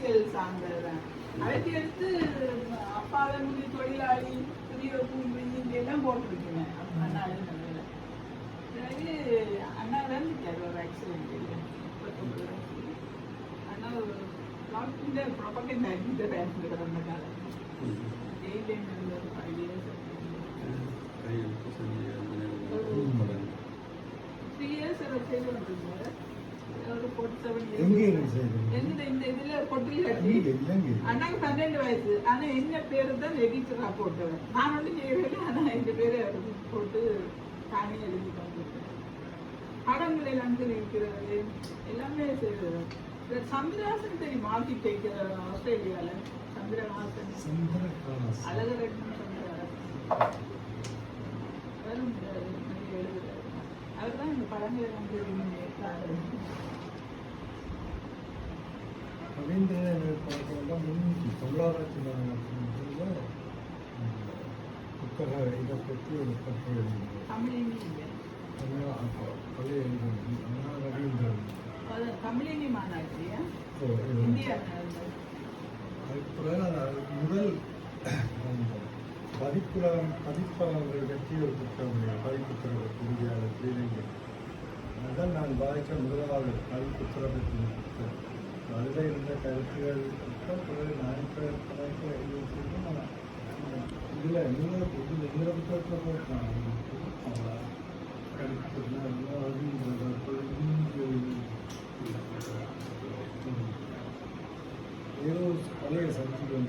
அரசியல் சார்ந்ததுதான். அவைக்கு எடுத்து அப்பாவை முடி தொழிலாளி புதிய பூமி எல்லாம் போட்டிருக்கேன் அண்ணாவே நல்ல பிறகு அண்ணா வந்துட்டார் ஒரு ஆக்சிடென்ட் இல்லை அண்ணா இந்த ப்ரொபகண்டா இந்த அந்த காலம் ஜெயிலே நடந்த ஒரு 5 years 3 years அவர் செய்து கொண்டிருந்தார். ஒரு 47 years எங்க இந்த இதுல பொட்டில் கட்டி அண்ணாக்கு 12 வயசு. ஆனா என்ன பேரு தான் எடிட்டரா போட்டவன். நான் ஒன்றும் செய்யவில்லை. ஆனா இந்த பேரை போட்டு தானே எழுதி கொண்டிருக்கேன். படங்களை அங்கு இருக்கிறது எல்லாமே செய்வது. சந்திரஹாசன் தெரியும் ஆர்கிடெக்ட் ஆஸ்திரேலியால சந்திரஹாசன் அழகரட்னம் சந்திரஹாசன் எழுதுறாரு. அவர் தான் இந்த படங்களை வந்து பொருளாதார புத்தக இதை பற்றி ஒரு கட்டுரை தமிழினி மாநாட்டு முதல் பதிப்பாளர்கள் பற்றி ஒரு புத்தகம் பதிப்புத்திறவை இந்தியாவில் அதுதான் நான் பாதித்த முதலாவது பதிப்புத்திறவை பற்றி புத்தகம். அதில் இருந்த கருத்துகள் பிறகு நான் இதில் இந்த புத்தகத்தில் போட்டான் ஏதோ பழைய சக்திகள்